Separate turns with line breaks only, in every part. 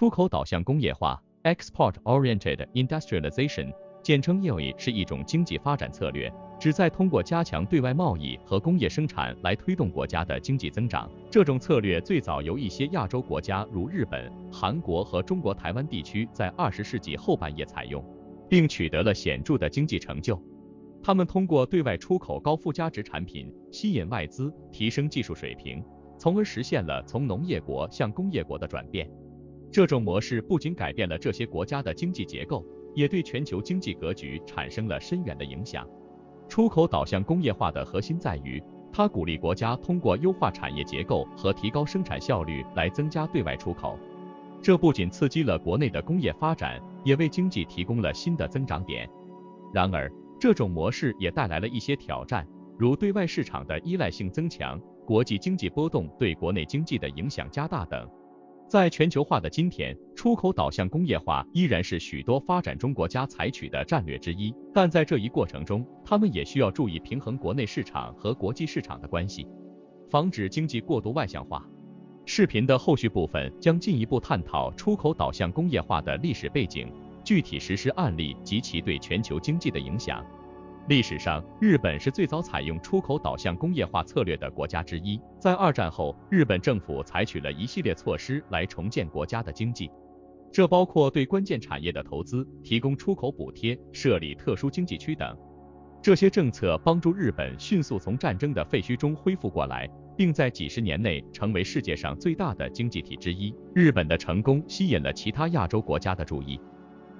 出口导向工业化 （Export-Oriented Industrialization）， 简称 EOI， 是一种经济发展策略，旨在通过加强对外贸易和工业生产来推动国家的经济增长。这种策略最早由一些亚洲国家如日本、韩国和中国台湾地区在20世纪后半叶采用，并取得了显著的经济成就。他们通过对外出口高附加值产品，吸引外资，提升技术水平，从而实现了从农业国向工业国的转变。这种模式不仅改变了这些国家的经济结构，也对全球经济格局产生了深远的影响。出口导向工业化的核心在于，它鼓励国家通过优化产业结构和提高生产效率来增加对外出口。这不仅刺激了国内的工业发展，也为经济提供了新的增长点。然而，这种模式也带来了一些挑战，如对外市场的依赖性增强、国际经济波动对国内经济的影响加大等。在全球化的今天，出口导向工业化依然是许多发展中国家采取的战略之一，但在这一过程中，他们也需要注意平衡国内市场和国际市场的关系，防止经济过度外向化。视频的后续部分将进一步探讨出口导向工业化的历史背景、具体实施案例及其对全球经济的影响。历史上，日本是最早采用出口导向工业化策略的国家之一。在二战后，日本政府采取了一系列措施来重建国家的经济，这包括对关键产业的投资、提供出口补贴、设立特殊经济区等。这些政策帮助日本迅速从战争的废墟中恢复过来，并在几十年内成为世界上最大的经济体之一。日本的成功吸引了其他亚洲国家的注意。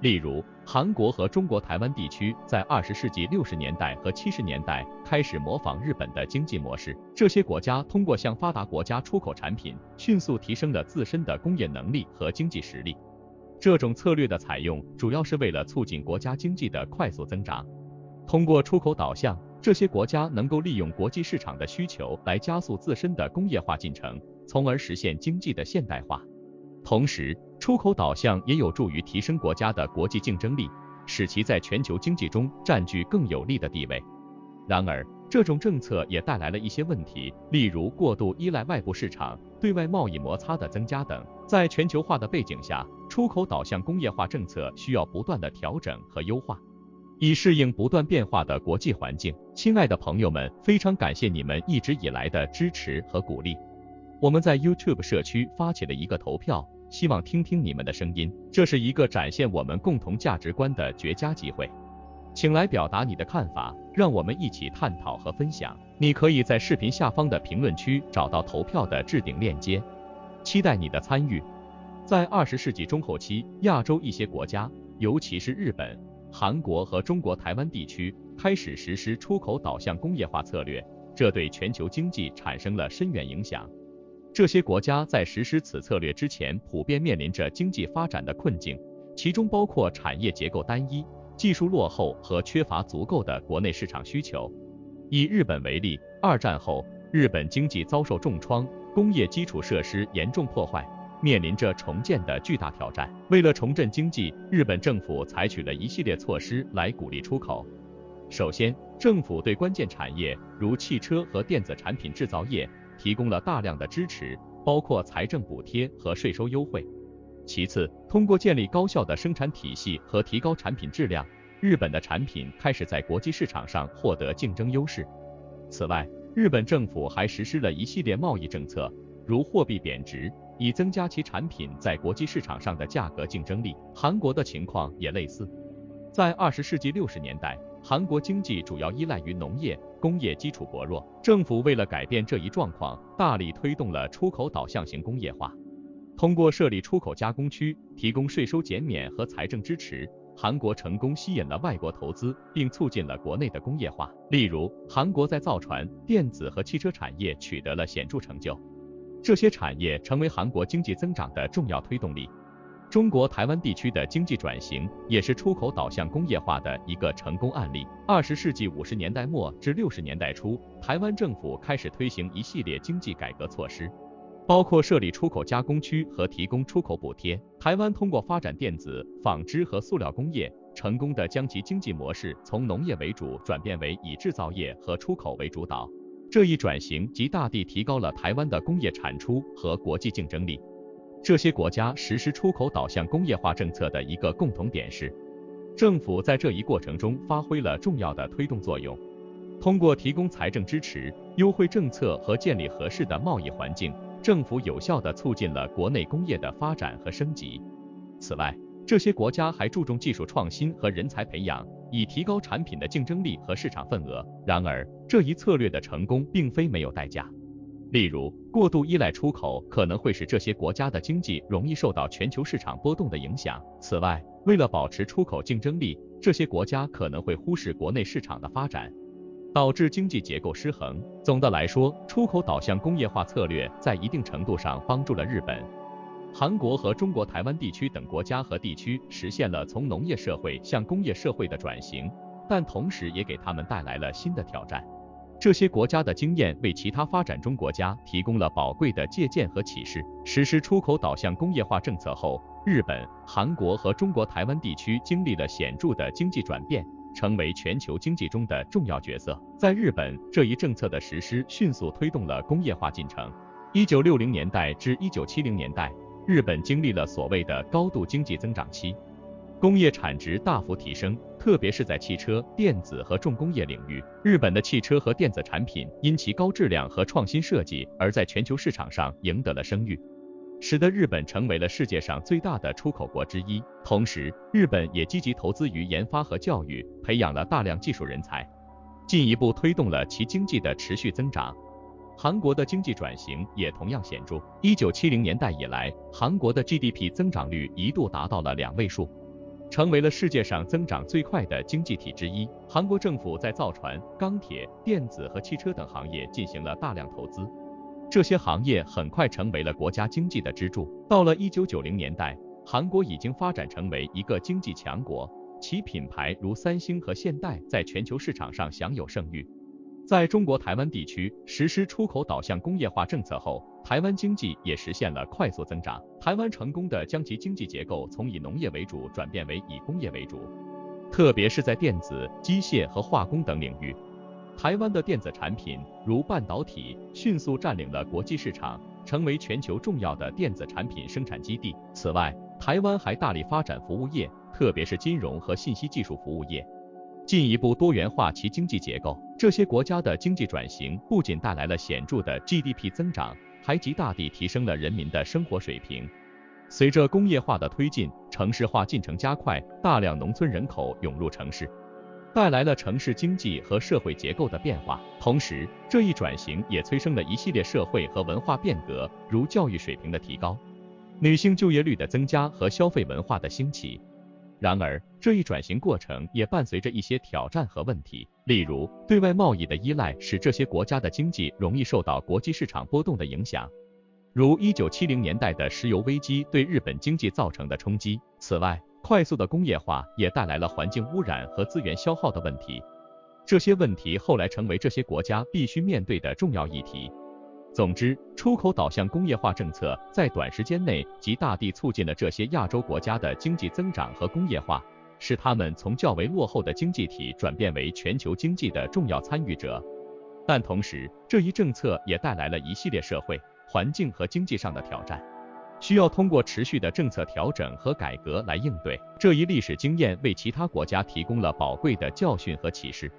例如，韩国和中国台湾地区在20世纪60年代和70年代开始模仿日本的经济模式。这些国家通过向发达国家出口产品，迅速提升了自身的工业能力和经济实力。这种策略的采用主要是为了促进国家经济的快速增长。通过出口导向，这些国家能够利用国际市场的需求来加速自身的工业化进程，从而实现经济的现代化。同时，出口导向也有助于提升国家的国际竞争力，使其在全球经济中占据更有利的地位。然而，这种政策也带来了一些问题，例如过度依赖外部市场、对外贸易摩擦的增加等。在全球化的背景下，出口导向工业化政策需要不断的调整和优化，以适应不断变化的国际环境。亲爱的朋友们，非常感谢你们一直以来的支持和鼓励。我们在 YouTube 社区发起了一个投票，希望听听你们的声音，这是一个展现我们共同价值观的绝佳机会。请来表达你的看法，让我们一起探讨和分享。你可以在视频下方的评论区找到投票的置顶链接，期待你的参与。在20世纪中后期，亚洲一些国家，尤其是日本、韩国和中国台湾地区，开始实施出口导向工业化策略，这对全球经济产生了深远影响。这些国家在实施此策略之前，普遍面临着经济发展的困境，其中包括产业结构单一、技术落后和缺乏足够的国内市场需求。以日本为例，二战后，日本经济遭受重创，工业基础设施严重破坏，面临着重建的巨大挑战。为了重振经济，日本政府采取了一系列措施来鼓励出口。首先，政府对关键产业如汽车和电子产品制造业提供了大量的支持，包括财政补贴和税收优惠。其次，通过建立高效的生产体系和提高产品质量，日本的产品开始在国际市场上获得竞争优势。此外，日本政府还实施了一系列贸易政策，如货币贬值，以增加其产品在国际市场上的价格竞争力。韩国的情况也类似。在20世纪60年代，韩国经济主要依赖于农业，工业基础薄弱。政府为了改变这一状况，大力推动了出口导向型工业化。通过设立出口加工区，提供税收减免和财政支持，韩国成功吸引了外国投资，并促进了国内的工业化。例如，韩国在造船、电子和汽车产业取得了显著成就，这些产业成为韩国经济增长的重要推动力。中国台湾地区的经济转型也是出口导向工业化的一个成功案例。20世纪50年代末至60年代初，台湾政府开始推行一系列经济改革措施，包括设立出口加工区和提供出口补贴。台湾通过发展电子、纺织和塑料工业，成功地将其经济模式从农业为主转变为以制造业和出口为主导。这一转型极大地提高了台湾的工业产出和国际竞争力。这些国家实施出口导向工业化政策的一个共同点是，政府在这一过程中发挥了重要的推动作用。通过提供财政支持、优惠政策和建立合适的贸易环境，政府有效地促进了国内工业的发展和升级。此外，这些国家还注重技术创新和人才培养，以提高产品的竞争力和市场份额。然而，这一策略的成功并非没有代价。例如，过度依赖出口可能会使这些国家的经济容易受到全球市场波动的影响。此外，为了保持出口竞争力，这些国家可能会忽视国内市场的发展，导致经济结构失衡。总的来说，出口导向工业化策略在一定程度上帮助了日本、韩国和中国台湾地区等国家和地区实现了从农业社会向工业社会的转型，但同时也给他们带来了新的挑战。这些国家的经验为其他发展中国家提供了宝贵的借鉴和启示。实施出口导向工业化政策后，日本、韩国和中国台湾地区经历了显著的经济转变，成为全球经济中的重要角色。在日本，这一政策的实施迅速推动了工业化进程。1960年代至1970年代，日本经历了所谓的高度经济增长期，工业产值大幅提升，特别是在汽车、电子和重工业领域。日本的汽车和电子产品因其高质量和创新设计而在全球市场上赢得了声誉，使得日本成为了世界上最大的出口国之一。同时，日本也积极投资于研发和教育，培养了大量技术人才，进一步推动了其经济的持续增长。韩国的经济转型也同样显著。1970年代以来，韩国的 GDP 增长率一度达到了2位数，成为了世界上增长最快的经济体之一。韩国政府在造船、钢铁、电子和汽车等行业进行了大量投资，这些行业很快成为了国家经济的支柱。到了1990年代，韩国已经发展成为一个经济强国，其品牌如三星和现代在全球市场上享有盛誉。在中国台湾地区实施出口导向工业化政策后，台湾经济也实现了快速增长。台湾成功地将其经济结构从以农业为主转变为以工业为主，特别是在电子、机械和化工等领域。台湾的电子产品如半导体迅速占领了国际市场，成为全球重要的电子产品生产基地。此外，台湾还大力发展服务业，特别是金融和信息技术服务业，进一步多元化其经济结构。这些国家的经济转型不仅带来了显著的 GDP 增长，还极大地提升了人民的生活水平。随着工业化的推进，城市化进程加快，大量农村人口涌入城市，带来了城市经济和社会结构的变化。同时，这一转型也催生了一系列社会和文化变革，如教育水平的提高、女性就业率的增加和消费文化的兴起。然而，这一转型过程也伴随着一些挑战和问题，例如，对外贸易的依赖使这些国家的经济容易受到国际市场波动的影响，如1970年代的石油危机对日本经济造成的冲击。此外，快速的工业化也带来了环境污染和资源消耗的问题，这些问题后来成为这些国家必须面对的重要议题。总之，出口导向工业化政策在短时间内极大地促进了这些亚洲国家的经济增长和工业化，使他们从较为落后的经济体转变为全球经济的重要参与者。但同时，这一政策也带来了一系列社会、环境和经济上的挑战，需要通过持续的政策调整和改革来应对。这一历史经验为其他国家提供了宝贵的教训和启示，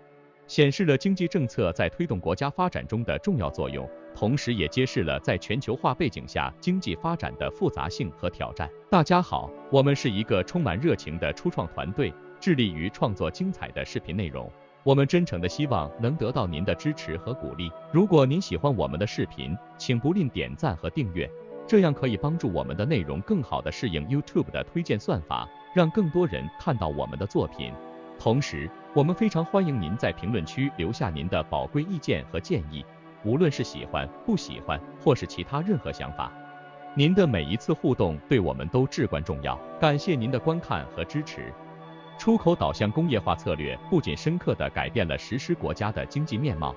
显示了经济政策在推动国家发展中的重要作用，同时也揭示了在全球化背景下经济发展的复杂性和挑战。大家好，我们是一个充满热情的初创团队，致力于创作精彩的视频内容。我们真诚地希望能得到您的支持和鼓励。如果您喜欢我们的视频，请不吝点赞和订阅，这样可以帮助我们的内容更好地适应 YouTube 的推荐算法，让更多人看到我们的作品。同时，我们非常欢迎您在评论区留下您的宝贵意见和建议，无论是喜欢、不喜欢，或是其他任何想法。您的每一次互动对我们都至关重要，感谢您的观看和支持。出口导向工业化策略不仅深刻地改变了实施国家的经济面貌，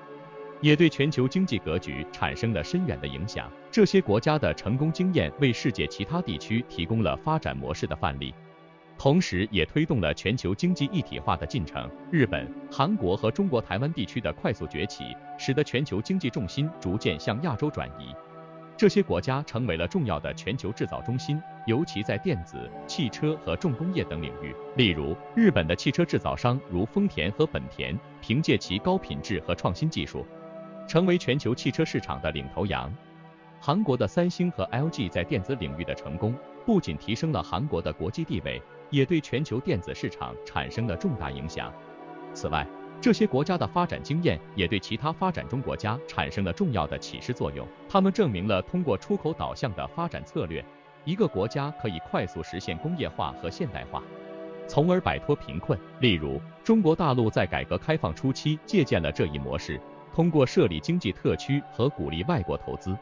也对全球经济格局产生了深远的影响。这些国家的成功经验为世界其他地区提供了发展模式的范例，同时也推动了全球经济一体化的进程。日本、韩国和中国台湾地区的快速崛起，使得全球经济重心逐渐向亚洲转移。这些国家成为了重要的全球制造中心，尤其在电子、汽车和重工业等领域。例如，日本的汽车制造商如丰田和本田，凭借其高品质和创新技术，成为全球汽车市场的领头羊。韩国的三星和 LG 在电子领域的成功，不仅提升了韩国的国际地位，也对全球电子市场产生了重大影响。此外，这些国家的发展经验也对其他发展中国家产生了重要的启示作用。他们证明了通过出口导向的发展策略，一个国家可以快速实现工业化和现代化，从而摆脱贫困。例如，中国大陆在改革开放初期借鉴了这一模式，通过设立经济特区和鼓励外国投资，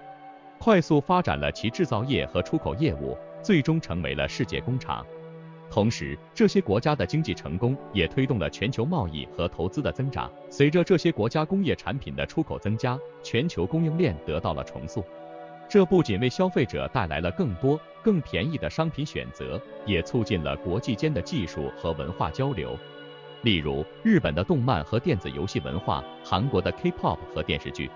快速发展了其制造业和出口业务，最终成为了世界工厂。同时，这些国家的经济成功也推动了全球贸易和投资的增长。随着这些国家工业产品的出口增加，全球供应链得到了重塑。这不仅为消费者带来了更多、更便宜的商品选择，也促进了国际间的技术和文化交流。例如，日本的动漫和电子游戏文化，韩国的 K-pop 和电视剧，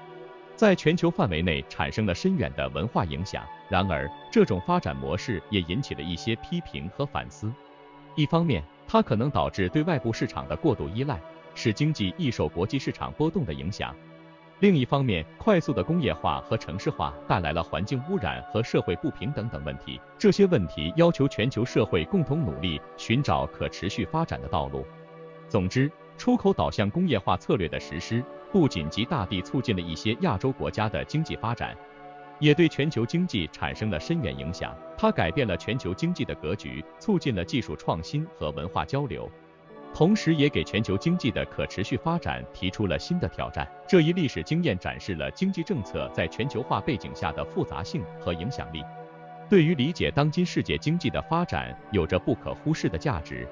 在全球范围内产生了深远的文化影响。然而，这种发展模式也引起了一些批评和反思。一方面，它可能导致对外部市场的过度依赖，使经济易受国际市场波动的影响。另一方面，快速的工业化和城市化带来了环境污染和社会不平等等问题。这些问题要求全球社会共同努力，寻找可持续发展的道路。总之，出口导向工业化策略的实施，不仅极大地促进了一些亚洲国家的经济发展，也对全球经济产生了深远影响。它改变了全球经济的格局，促进了技术创新和文化交流，同时也给全球经济的可持续发展提出了新的挑战。这一历史经验展示了经济政策在全球化背景下的复杂性和影响力，对于理解当今世界经济的发展有着不可忽视的价值。